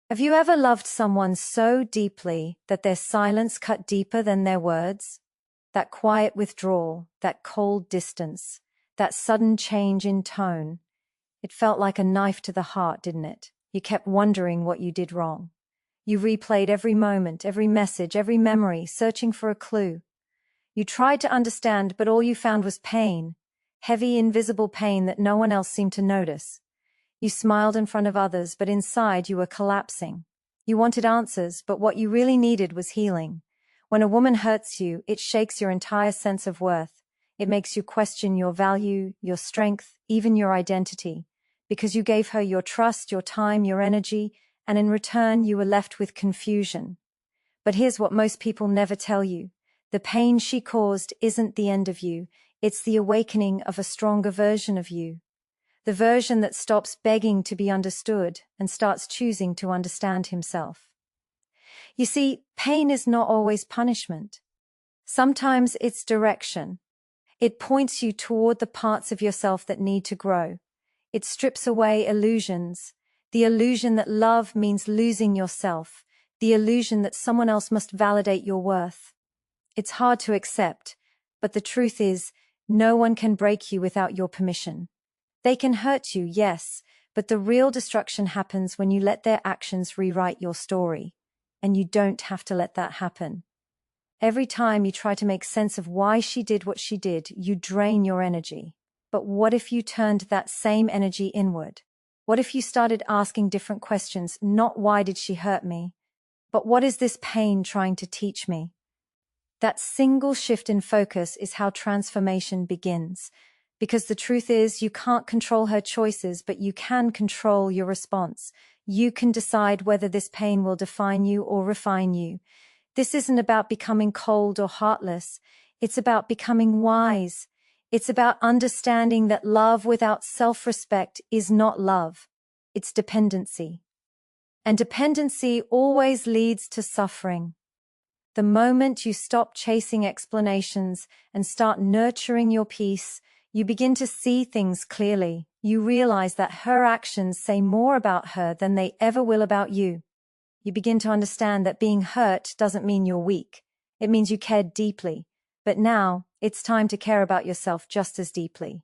Have you ever loved someone so deeply that their silence cut deeper than their words? That quiet withdrawal, that cold distance, that sudden change in tone. It felt like a knife to the heart, didn't it? You kept wondering what you did wrong. You replayed every moment, every message, every memory, searching for a clue. You tried to understand, but all you found was pain, heavy, invisible pain that no one else seemed to notice. You smiled in front of others, but inside you were collapsing. You wanted answers, but what you really needed was healing. When a woman hurts you, it shakes your entire sense of worth. It makes you question your value, your strength, even your identity. Because you gave her your trust, your time, your energy, and in return you were left with confusion. But here's what most people never tell you. The pain she caused isn't the end of you, it's the awakening of a stronger version of you. The version that stops begging to be understood and starts choosing to understand himself. You see, pain is not always punishment. Sometimes it's direction. It points you toward the parts of yourself that need to grow. It strips away illusions, the illusion that love means losing yourself, the illusion that someone else must validate your worth. It's hard to accept, but the truth is, no one can break you without your permission. They can hurt you, yes, but the real destruction happens when you let their actions rewrite your story. And you don't have to let that happen. Every time you try to make sense of why she did what she did, you drain your energy. But what if you turned that same energy inward? What if you started asking different questions, not why did she hurt me, but what is this pain trying to teach me? That single shift in focus is how transformation begins. Because the truth is, you can't control her choices, but you can control your response. You can decide whether this pain will define you or refine you. This isn't about becoming cold or heartless. It's about becoming wise. It's about understanding that love without self-respect is not love. It's dependency. And dependency always leads to suffering. The moment you stop chasing explanations and start nurturing your peace, you begin to see things clearly. You realize that her actions say more about her than they ever will about you. You begin to understand that being hurt doesn't mean you're weak. It means you cared deeply. But now, it's time to care about yourself just as deeply.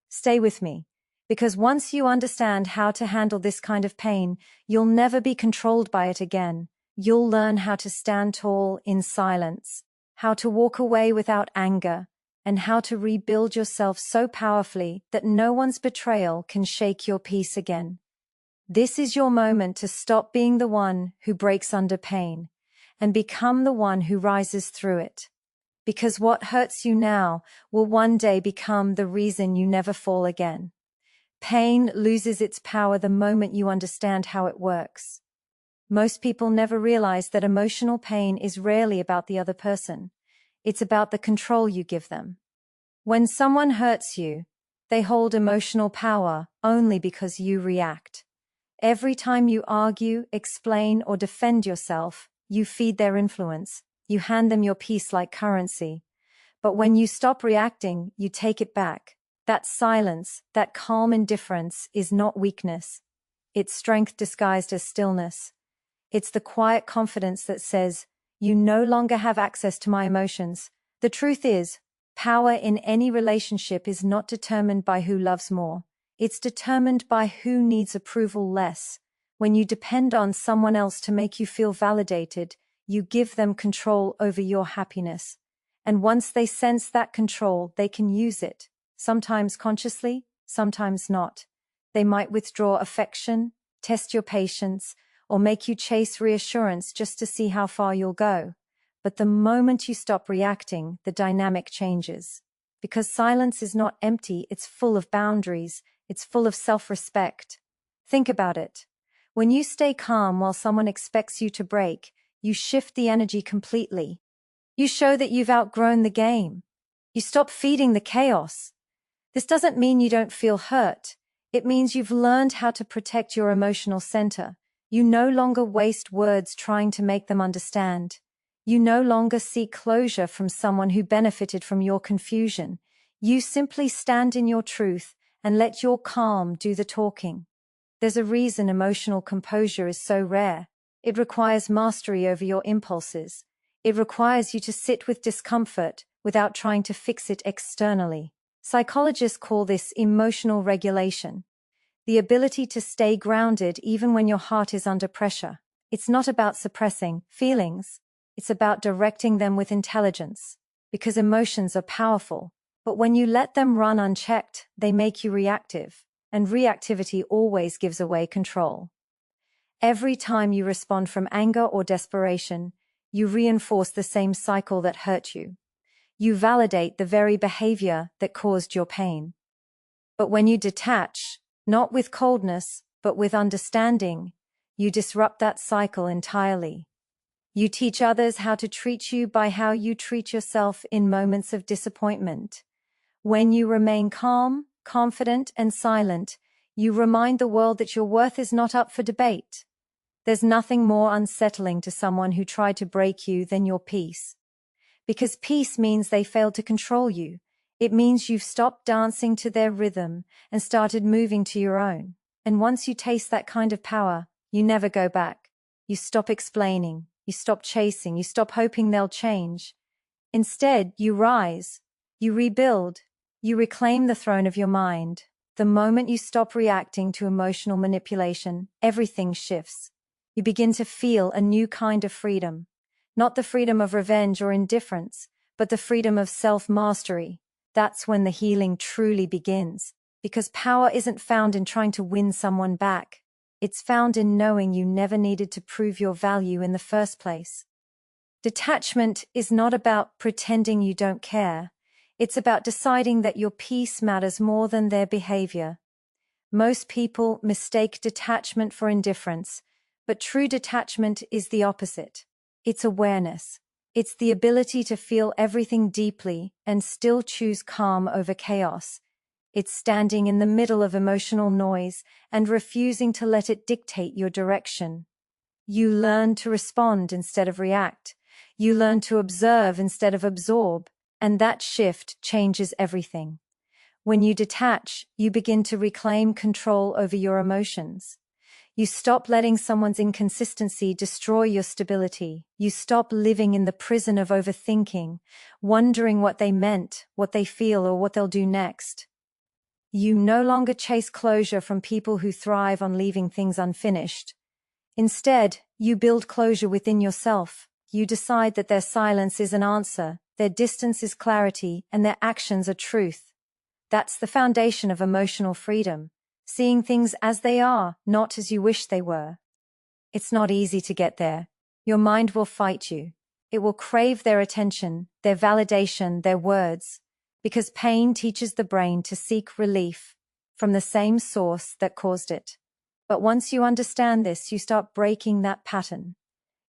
Stay with me, because once you understand how to handle this kind of pain, you'll never be controlled by it again. You'll learn how to stand tall in silence, how to walk away without anger, and how to rebuild yourself so powerfully that no one's betrayal can shake your peace again. This is your moment to stop being the one who breaks under pain and become the one who rises through it. Because what hurts you now will one day become the reason you never fall again. Pain loses its power the moment you understand how it works. Most people never realize that emotional pain is rarely about the other person. It's about the control you give them. When someone hurts you, they hold emotional power only because you react. Every time you argue, explain, or defend yourself, you feed their influence. You hand them your peace like currency. But when you stop reacting, you take it back. That silence, that calm indifference is not weakness. It's strength disguised as stillness. It's the quiet confidence that says, you no longer have access to my emotions. The truth is, power in any relationship is not determined by who loves more. It's determined by who needs approval less. When you depend on someone else to make you feel validated, you give them control over your happiness. And once they sense that control, they can use it. Sometimes consciously, sometimes not. They might withdraw affection, test your patience, or make you chase reassurance just to see how far you'll go. But the moment you stop reacting, the dynamic changes. Because silence is not empty, it's full of boundaries, it's full of self-respect. Think about it. When you stay calm while someone expects you to break, you shift the energy completely. You show that you've outgrown the game. You stop feeding the chaos. This doesn't mean you don't feel hurt. It means you've learned how to protect your emotional center. You no longer waste words trying to make them understand. You no longer seek closure from someone who benefited from your confusion. You simply stand in your truth and let your calm do the talking. There's a reason emotional composure is so rare. It requires mastery over your impulses. It requires you to sit with discomfort without trying to fix it externally. Psychologists call this emotional regulation, the ability to stay grounded even when your heart is under pressure. It's not about suppressing feelings, it's about directing them with intelligence, because emotions are powerful, but when you let them run unchecked, they make you reactive, and reactivity always gives away control. Every time you respond from anger or desperation, you reinforce the same cycle that hurt you. You validate the very behavior that caused your pain. But when you detach, not with coldness, but with understanding, you disrupt that cycle entirely. You teach others how to treat you by how you treat yourself in moments of disappointment. When you remain calm, confident, and silent, you remind the world that your worth is not up for debate. There's nothing more unsettling to someone who tried to break you than your peace. Because peace means they failed to control you. It means you've stopped dancing to their rhythm and started moving to your own. And once you taste that kind of power, you never go back. You stop explaining, you stop chasing, you stop hoping they'll change. Instead, you rise, you rebuild, you reclaim the throne of your mind. The moment you stop reacting to emotional manipulation, everything shifts. You begin to feel a new kind of freedom. Not the freedom of revenge or indifference, but the freedom of self-mastery. That's when the healing truly begins. Because power isn't found in trying to win someone back. It's found in knowing you never needed to prove your value in the first place. Detachment is not about pretending you don't care. It's about deciding that your peace matters more than their behavior. Most people mistake detachment for indifference, but true detachment is the opposite. It's awareness. It's the ability to feel everything deeply and still choose calm over chaos. It's standing in the middle of emotional noise and refusing to let it dictate your direction. You learn to respond instead of react. You learn to observe instead of absorb, and that shift changes everything. When you detach, you begin to reclaim control over your emotions. You stop letting someone's inconsistency destroy your stability. You stop living in the prison of overthinking, wondering what they meant, what they feel, or what they'll do next. You no longer chase closure from people who thrive on leaving things unfinished. Instead, you build closure within yourself. You decide that their silence is an answer, their distance is clarity, and their actions are truth. That's the foundation of emotional freedom. Seeing things as they are, not as you wish they were. It's not easy to get there. Your mind will fight you. It will crave their attention, their validation, their words, because pain teaches the brain to seek relief from the same source that caused it. But once you understand this, you start breaking that pattern.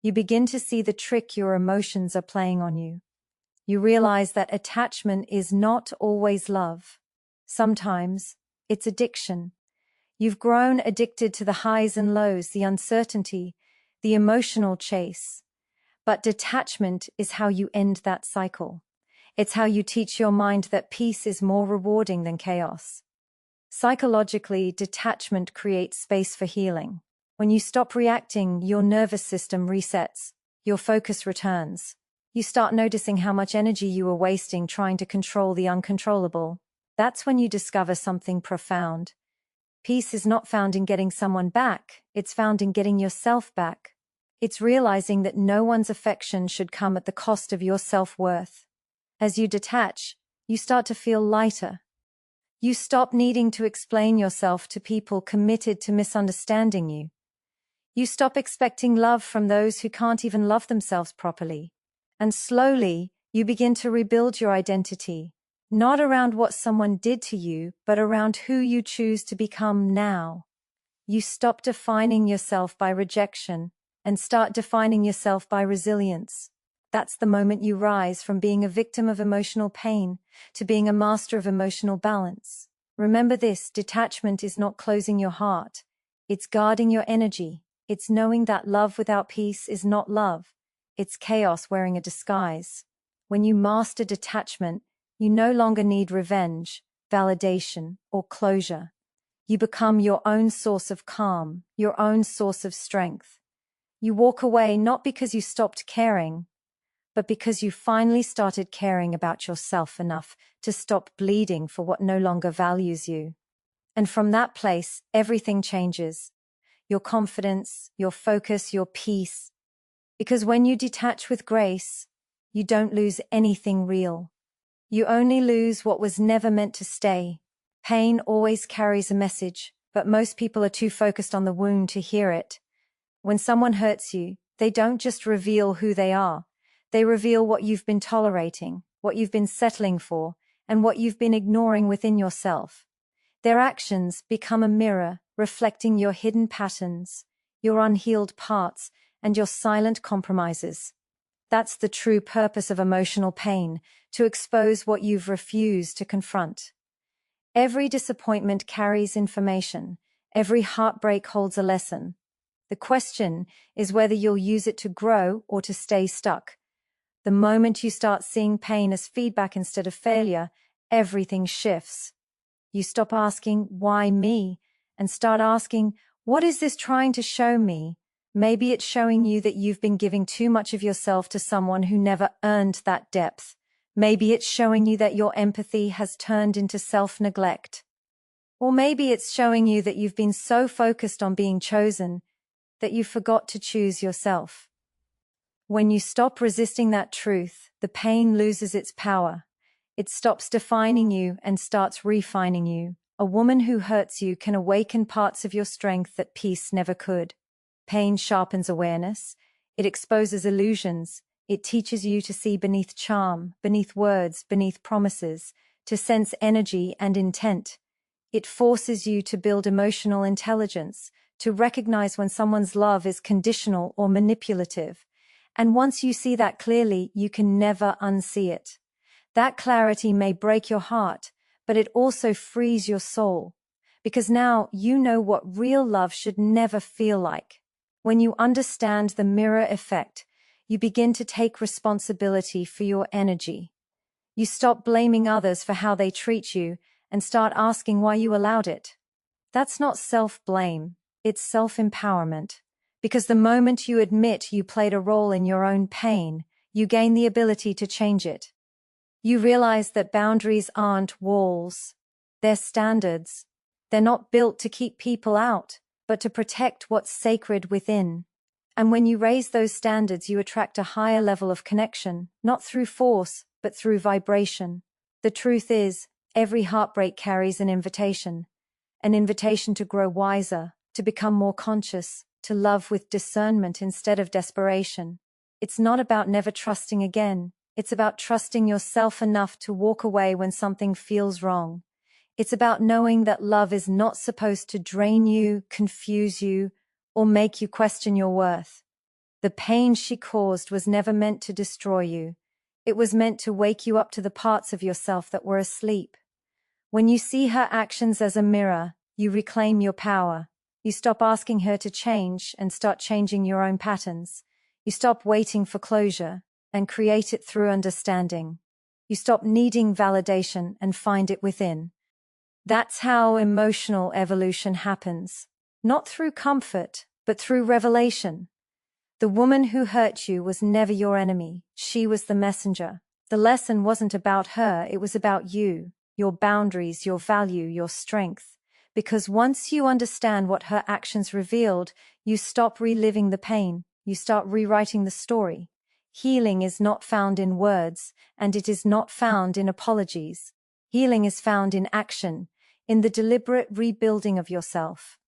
You begin to see the trick your emotions are playing on you. You realize that attachment is not always love. Sometimes it's addiction. You've grown addicted to the highs and lows, the uncertainty, the emotional chase. But detachment is how you end that cycle. It's how you teach your mind that peace is more rewarding than chaos. Psychologically, detachment creates space for healing. When you stop reacting, your nervous system resets, your focus returns. You start noticing how much energy you were wasting trying to control the uncontrollable. That's when you discover something profound. Peace is not found in getting someone back, it's found in getting yourself back. It's realizing that no one's affection should come at the cost of your self-worth. As you detach, you start to feel lighter. You stop needing to explain yourself to people committed to misunderstanding you. You stop expecting love from those who can't even love themselves properly. And slowly, you begin to rebuild your identity, not around what someone did to you, but around who you choose to become now. You stop defining yourself by rejection and start defining yourself by resilience. That's the moment you rise from being a victim of emotional pain to being a master of emotional balance. Remember this, detachment is not closing your heart. It's guarding your energy. It's knowing that love without peace is not love. It's chaos wearing a disguise. When you master detachment, you no longer need revenge, validation, or closure. You become your own source of calm, your own source of strength. You walk away not because you stopped caring, but because you finally started caring about yourself enough to stop bleeding for what no longer values you. And from that place, everything changes. Your confidence, your focus, your peace. Because when you detach with grace, you don't lose anything real. You only lose what was never meant to stay. Pain always carries a message, but most people are too focused on the wound to hear it. When someone hurts you, they don't just reveal who they are. They reveal what you've been tolerating, what you've been settling for, and what you've been ignoring within yourself. Their actions become a mirror, reflecting your hidden patterns, your unhealed parts, and your silent compromises. That's the true purpose of emotional pain, to expose what you've refused to confront. Every disappointment carries information. Every heartbreak holds a lesson. The question is whether you'll use it to grow or to stay stuck. The moment you start seeing pain as feedback instead of failure, everything shifts. You stop asking, "Why me?" and start asking, "What is this trying to show me?" Maybe it's showing you that you've been giving too much of yourself to someone who never earned that depth. Maybe it's showing you that your empathy has turned into self-neglect. Or maybe it's showing you that you've been so focused on being chosen that you forgot to choose yourself. When you stop resisting that truth, the pain loses its power. It stops defining you and starts refining you. A woman who hurts you can awaken parts of your strength that peace never could. Pain sharpens awareness. It exposes illusions. It teaches you to see beneath charm, beneath words, beneath promises, to sense energy and intent. It forces you to build emotional intelligence, to recognize when someone's love is conditional or manipulative. And once you see that clearly, you can never unsee it. That clarity may break your heart, but it also frees your soul. Because now you know what real love should never feel like. When you understand the mirror effect, you begin to take responsibility for your energy. You stop blaming others for how they treat you and start asking why you allowed it. That's not self-blame, it's self-empowerment. Because the moment you admit you played a role in your own pain, you gain the ability to change it. You realize that boundaries aren't walls, they're standards. They're not built to keep people out, but to protect what's sacred within. And when you raise those standards, you attract a higher level of connection, not through force, but through vibration. The truth is, every heartbreak carries an invitation to grow wiser, to become more conscious, to love with discernment instead of desperation. It's not about never trusting again. It's about trusting yourself enough to walk away when something feels wrong. It's about knowing that love is not supposed to drain you, confuse you, or make you question your worth. The pain she caused was never meant to destroy you. It was meant to wake you up to the parts of yourself that were asleep. When you see her actions as a mirror, you reclaim your power. You stop asking her to change and start changing your own patterns. You stop waiting for closure and create it through understanding. You stop needing validation and find it within. That's how emotional evolution happens. Not through comfort, but through revelation. The woman who hurt you was never your enemy. She was the messenger. The lesson wasn't about her, it was about you, your boundaries, your value, your strength. Because once you understand what her actions revealed, you stop reliving the pain. You start rewriting the story. Healing is not found in words, and it is not found in apologies. Healing is found in action, in the deliberate rebuilding of yourself.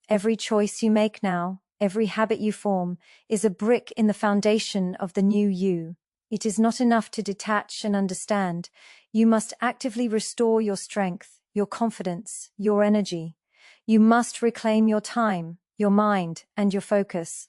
Every choice you make now, every habit you form, is a brick in the foundation of the new you. It is not enough to detach and understand. You must actively restore your strength, your confidence, your energy. You must reclaim your time, your mind, and your focus.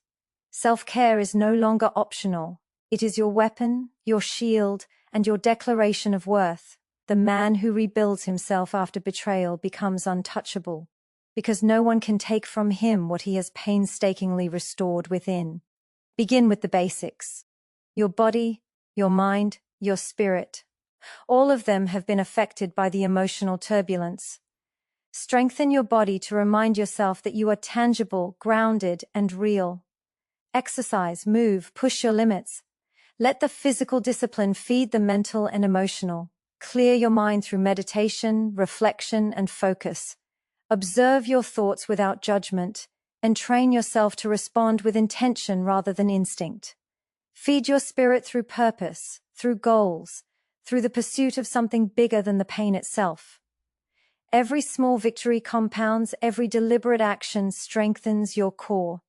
Self-care is no longer optional. It is your weapon, your shield, and your declaration of worth. The man who rebuilds himself after betrayal becomes untouchable, because no one can take from him what he has painstakingly restored within. Begin with the basics. Your body, your mind, your spirit. All of them have been affected by the emotional turbulence. Strengthen your body to remind yourself that you are tangible, grounded, and real. Exercise, move, push your limits. Let the physical discipline feed the mental and emotional. Clear your mind through meditation, reflection, and focus. Observe your thoughts without judgment, and train yourself to respond with intention rather than instinct. Feed your spirit through purpose, through goals, through the pursuit of something bigger than the pain itself. Every small victory compounds, every deliberate action strengthens your core.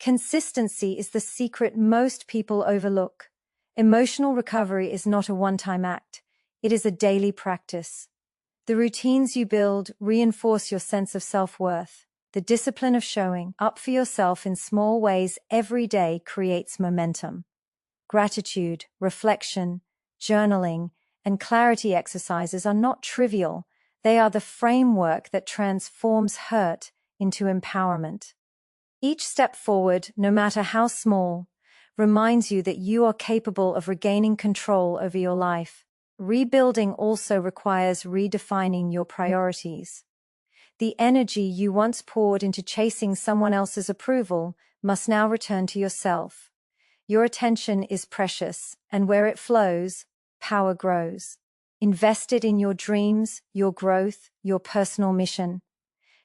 Consistency is the secret most people overlook. Emotional recovery is not a one-time act. It is a daily practice. The routines you build reinforce your sense of self-worth. The discipline of showing up for yourself in small ways every day creates momentum. Gratitude, reflection, journaling, and clarity exercises are not trivial. They are the framework that transforms hurt into empowerment. Each step forward, no matter how small, reminds you that you are capable of regaining control over your life. Rebuilding also requires redefining your priorities. The energy you once poured into chasing someone else's approval must now return to yourself. Your attention is precious, and where it flows, power grows. Invest it in your dreams, your growth, your personal mission.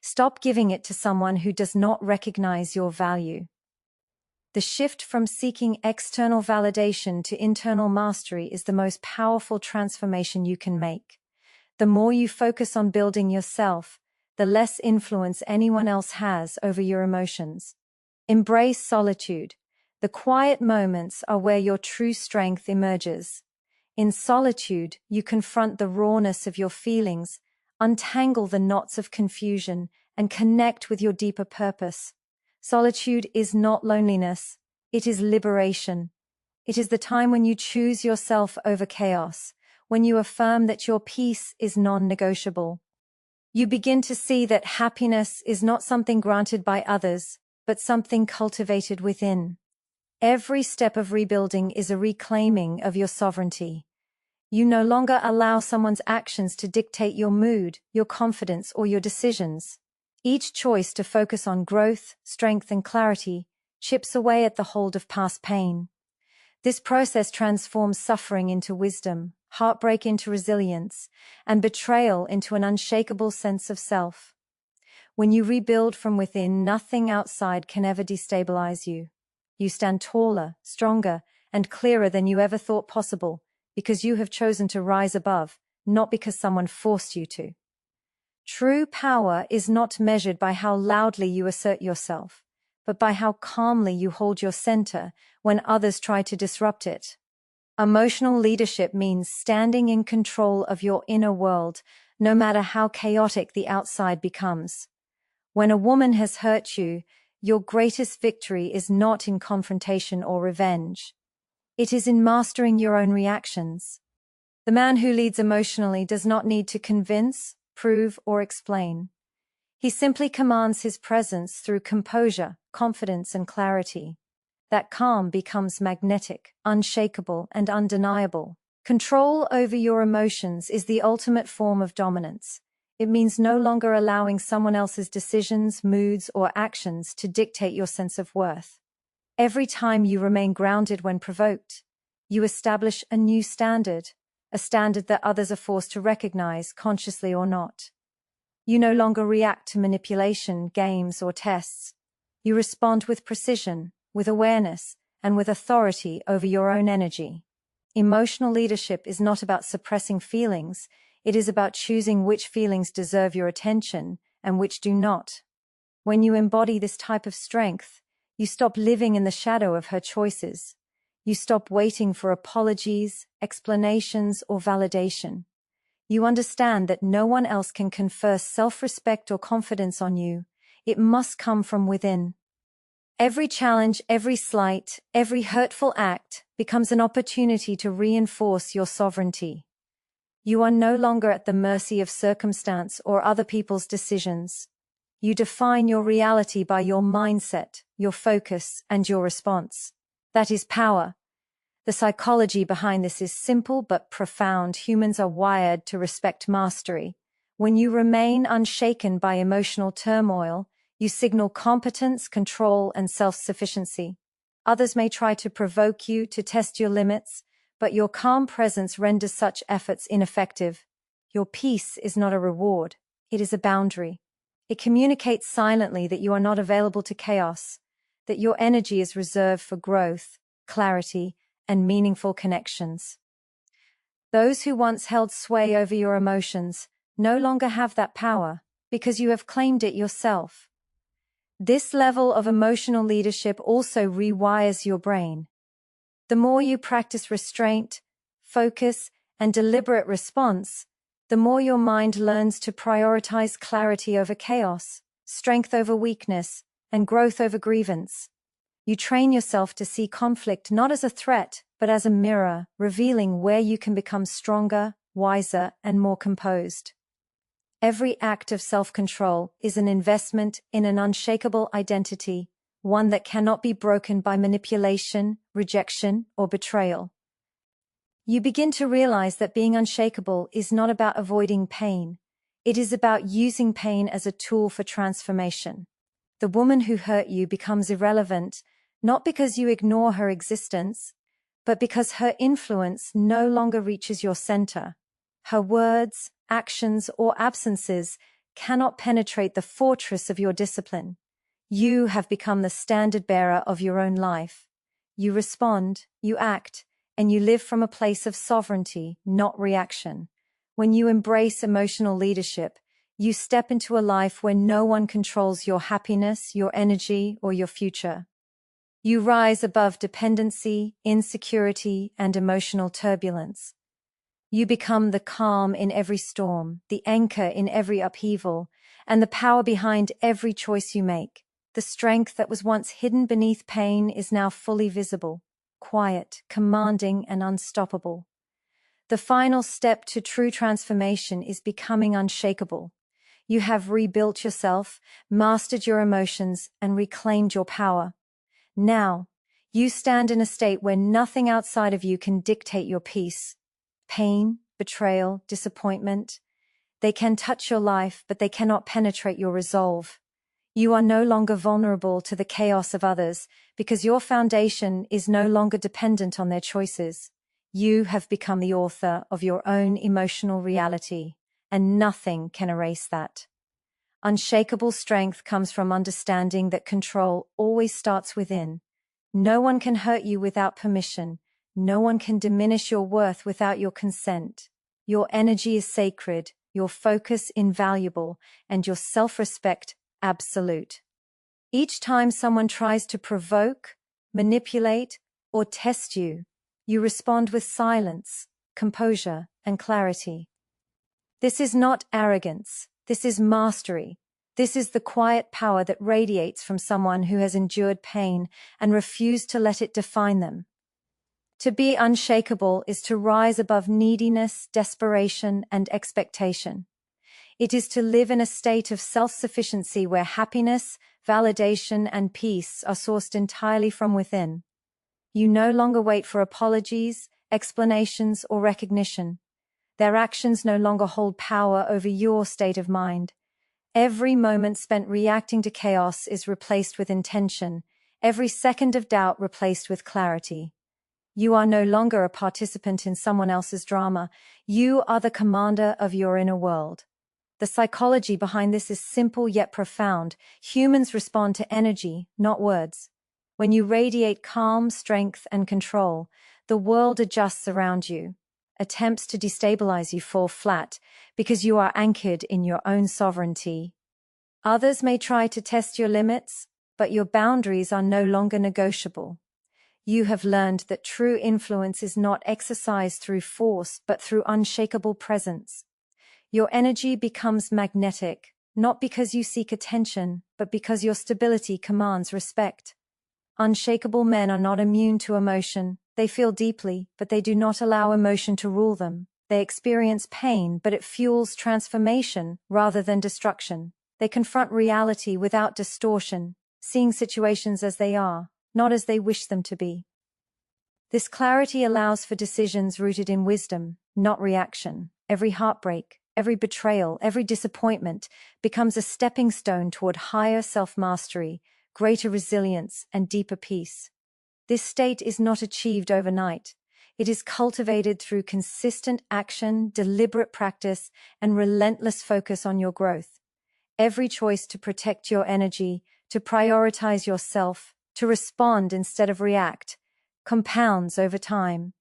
Stop giving it to someone who does not recognize your value. The shift from seeking external validation to internal mastery is the most powerful transformation you can make. The more you focus on building yourself, the less influence anyone else has over your emotions. Embrace solitude. The quiet moments are where your true strength emerges. In solitude, you confront the rawness of your feelings, untangle the knots of confusion, and connect with your deeper purpose. Solitude is not loneliness, it is liberation. It is the time when you choose yourself over chaos, when you affirm that your peace is non-negotiable. You begin to see that happiness is not something granted by others, but something cultivated within. Every step of rebuilding is a reclaiming of your sovereignty. You no longer allow someone's actions to dictate your mood, your confidence, or your decisions. Each choice to focus on growth, strength, and clarity chips away at the hold of past pain. This process transforms suffering into wisdom, heartbreak into resilience, and betrayal into an unshakable sense of self. When you rebuild from within, nothing outside can ever destabilize you. You stand taller, stronger, and clearer than you ever thought possible, because you have chosen to rise above, not because someone forced you to. True power is not measured by how loudly you assert yourself, but by how calmly you hold your center when others try to disrupt it. Emotional leadership means standing in control of your inner world, no matter how chaotic the outside becomes. When a woman has hurt you, your greatest victory is not in confrontation or revenge. It is in mastering your own reactions. The man who leads emotionally does not need to convince, prove, or explain. He simply commands his presence through composure, confidence, and clarity. That calm becomes magnetic, unshakable, and undeniable. Control over your emotions is the ultimate form of dominance. It means no longer allowing someone else's decisions, moods, or actions to dictate your sense of worth. Every time you remain grounded when provoked, you establish a new standard, a standard that others are forced to recognize, consciously or not. You no longer react to manipulation, games, or tests. You respond with precision, with awareness, and with authority over your own energy. Emotional leadership is not about suppressing feelings, it is about choosing which feelings deserve your attention and which do not. When you embody this type of strength, you stop living in the shadow of her choices. You stop waiting for apologies, explanations, or validation. You understand that no one else can confer self-respect or confidence on you. It must come from within. Every challenge, every slight, every hurtful act becomes an opportunity to reinforce your sovereignty. You are no longer at the mercy of circumstance or other people's decisions. You define your reality by your mindset, your focus, and your response. That is power. The psychology behind this is simple but profound. Humans are wired to respect mastery. When you remain unshaken by emotional turmoil, you signal competence, control, and self-sufficiency. Others may try to provoke you, to test your limits, but your calm presence renders such efforts ineffective. Your peace is not a reward, it is a boundary. It communicates silently that you are not available to chaos, that your energy is reserved for growth, clarity, and meaningful connections. Those who once held sway over your emotions no longer have that power because you have claimed it yourself. This level of emotional leadership also rewires your brain. The more you practice restraint, focus, and deliberate response, the more your mind learns to prioritize clarity over chaos, strength over weakness, and growth over grievance. You train yourself to see conflict not as a threat, but as a mirror, revealing where you can become stronger, wiser, and more composed. Every act of self-control is an investment in an unshakable identity, one that cannot be broken by manipulation, rejection, or betrayal. You begin to realize that being unshakable is not about avoiding pain. It is about using pain as a tool for transformation. The woman who hurt you becomes irrelevant, not because you ignore her existence, but because her influence no longer reaches your center. Her words, actions, or absences cannot penetrate the fortress of your discipline. You have become the standard bearer of your own life. You respond, you act, and you live from a place of sovereignty, not reaction. When you embrace emotional leadership, you step into a life where no one controls your happiness, your energy, or your future. You rise above dependency, insecurity, and emotional turbulence. You become the calm in every storm, the anchor in every upheaval, and the power behind every choice you make. The strength that was once hidden beneath pain is now fully visible, quiet, commanding, and unstoppable. The final step to true transformation is becoming unshakable. You have rebuilt yourself, mastered your emotions, and reclaimed your power. Now, you stand in a state where nothing outside of you can dictate your peace. Pain, betrayal, disappointment, they can touch your life, but they cannot penetrate your resolve. You are no longer vulnerable to the chaos of others because your foundation is no longer dependent on their choices. You have become the author of your own emotional reality, and nothing can erase that. Unshakable strength comes from understanding that control always starts within. No one can hurt you without permission. No one can diminish your worth without your consent. Your energy is sacred, your focus invaluable, and your self-respect absolute. Each time someone tries to provoke, manipulate, or test you, you respond with silence, composure, and clarity. This is not arrogance. This is mastery. This is the quiet power that radiates from someone who has endured pain and refused to let it define them. To be unshakable is to rise above neediness, desperation, and expectation. It is to live in a state of self-sufficiency where happiness, validation, and peace are sourced entirely from within. You no longer wait for apologies, explanations, or recognition. Their actions no longer hold power over your state of mind. Every moment spent reacting to chaos is replaced with intention, every second of doubt replaced with clarity. You are no longer a participant in someone else's drama. You are the commander of your inner world. The psychology behind this is simple yet profound. Humans respond to energy, not words. When you radiate calm, strength, and control, the world adjusts around you. Attempts to destabilize you fall flat because you are anchored in your own sovereignty. Others may try to test your limits, but your boundaries are no longer negotiable. You have learned that true influence is not exercised through force, but through unshakable presence. Your energy becomes magnetic, not because you seek attention, but because your stability commands respect. Unshakable men are not immune to emotion. They feel deeply, but they do not allow emotion to rule them. They experience pain, but it fuels transformation rather than destruction. They confront reality without distortion, seeing situations as they are, not as they wish them to be. This clarity allows for decisions rooted in wisdom, not reaction. Every heartbreak, Every betrayal, every disappointment becomes a stepping stone toward higher self-mastery, greater resilience, and deeper peace. This state is not achieved overnight. It is cultivated through consistent action, deliberate practice, and relentless focus on your growth. Every choice to protect your energy, to prioritize yourself, to respond instead of react, compounds over time.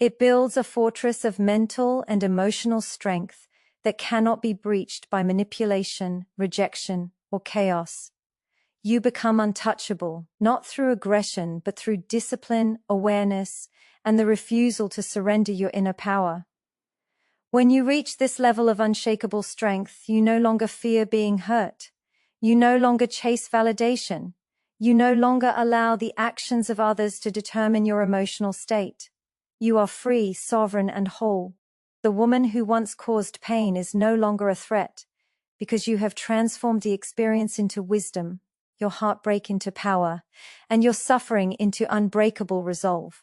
It builds a fortress of mental and emotional strength that cannot be breached by manipulation, rejection, or chaos. You become untouchable, not through aggression, but through discipline, awareness, and the refusal to surrender your inner power. When you reach this level of unshakable strength, you no longer fear being hurt. You no longer chase validation. You no longer allow the actions of others to determine your emotional state. You are free, sovereign, and whole. The woman who once caused pain is no longer a threat, because you have transformed the experience into wisdom, your heartbreak into power, and your suffering into unbreakable resolve.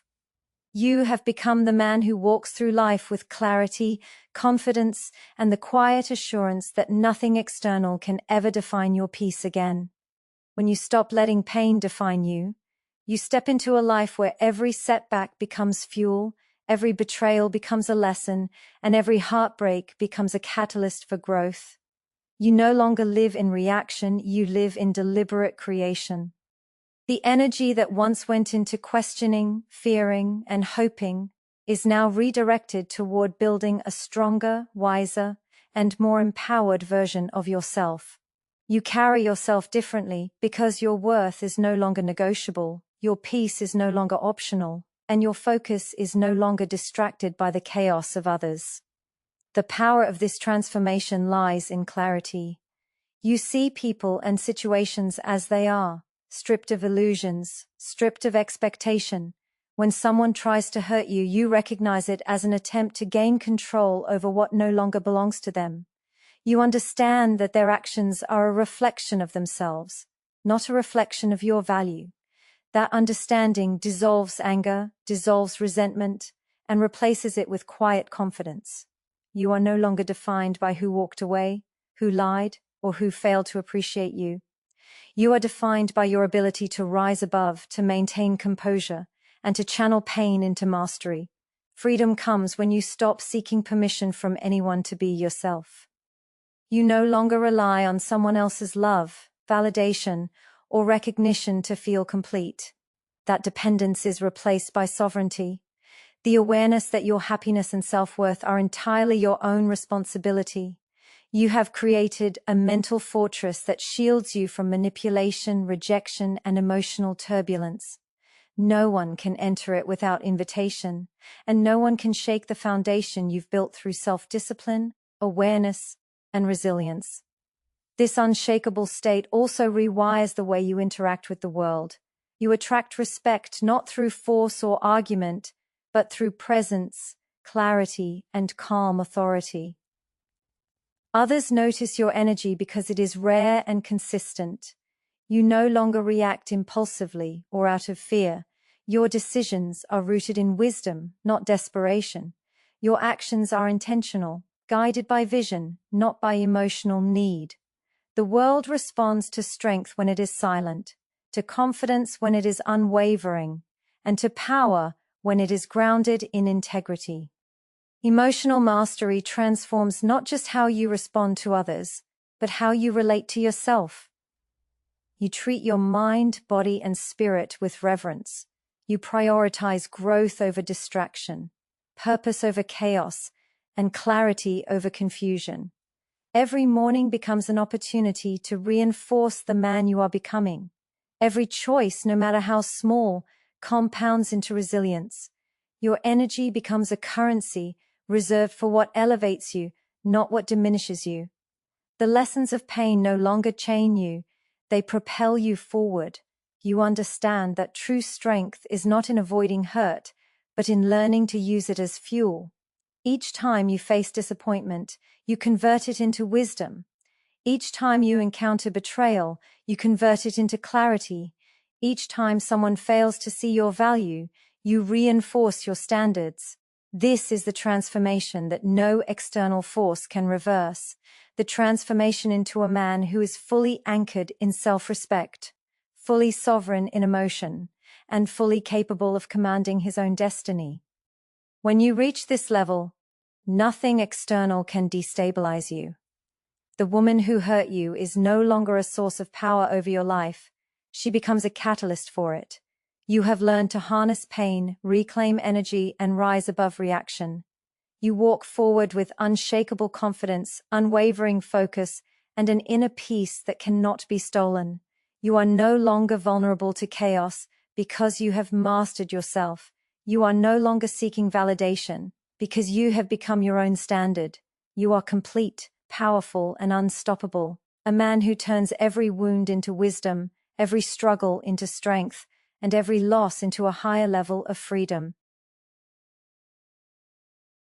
You have become the man who walks through life with clarity, confidence, and the quiet assurance that nothing external can ever define your peace again. When you stop letting pain define you, you step into a life where every setback becomes fuel, every betrayal becomes a lesson, and every heartbreak becomes a catalyst for growth. You no longer live in reaction, you live in deliberate creation. The energy that once went into questioning, fearing, and hoping is now redirected toward building a stronger, wiser, and more empowered version of yourself. You carry yourself differently because your worth is no longer negotiable, your peace is no longer optional, and your focus is no longer distracted by the chaos of others. The power of this transformation lies in clarity. You see people and situations as they are, stripped of illusions, stripped of expectation. When someone tries to hurt you, you recognize it as an attempt to gain control over what no longer belongs to them. You understand that their actions are a reflection of themselves, not a reflection of your value. That understanding dissolves anger, dissolves resentment, and replaces it with quiet confidence. You are no longer defined by who walked away, who lied, or who failed to appreciate you. You are defined by your ability to rise above, to maintain composure, and to channel pain into mastery. Freedom comes when you stop seeking permission from anyone to be yourself. You no longer rely on someone else's love, validation, or recognition to feel complete. That dependence is replaced by sovereignty. The awareness that your happiness and self-worth are entirely your own responsibility. You have created a mental fortress that shields you from manipulation, rejection, and emotional turbulence. No one can enter it without invitation, and no one can shake the foundation you've built through self-discipline, awareness, and resilience. This unshakable state also rewires the way you interact with the world. You attract respect not through force or argument, but through presence, clarity, and calm authority. Others notice your energy because it is rare and consistent. You no longer react impulsively or out of fear. Your decisions are rooted in wisdom, not desperation. Your actions are intentional, guided by vision, not by emotional need. The world responds to strength when it is silent, to confidence when it is unwavering, and to power when it is grounded in integrity. Emotional mastery transforms not just how you respond to others, but how you relate to yourself. You treat your mind, body, and spirit with reverence. You prioritize growth over distraction, purpose over chaos, and clarity over confusion. Every morning becomes an opportunity to reinforce the man you are becoming. Every choice, no matter how small, compounds into resilience. Your energy becomes a currency reserved for what elevates you, not what diminishes you. The lessons of pain no longer chain you, they propel you forward. You understand that true strength is not in avoiding hurt, but in learning to use it as fuel. Each time you face disappointment, you convert it into wisdom. Each time you encounter betrayal, you convert it into clarity. Each time someone fails to see your value, you reinforce your standards. This is the transformation that no external force can reverse, the transformation into a man who is fully anchored in self-respect, fully sovereign in emotion, and fully capable of commanding his own destiny. When you reach this level, nothing external can destabilize you. The woman who hurt you is no longer a source of power over your life. She becomes a catalyst for it. You have learned to harness pain, reclaim energy, and rise above reaction. You walk forward with unshakable confidence, unwavering focus, and an inner peace that cannot be stolen. You are no longer vulnerable to chaos because you have mastered yourself. You are no longer seeking validation because you have become your own standard. You are complete, powerful, and unstoppable. A man who turns every wound into wisdom, every struggle into strength, and every loss into a higher level of freedom.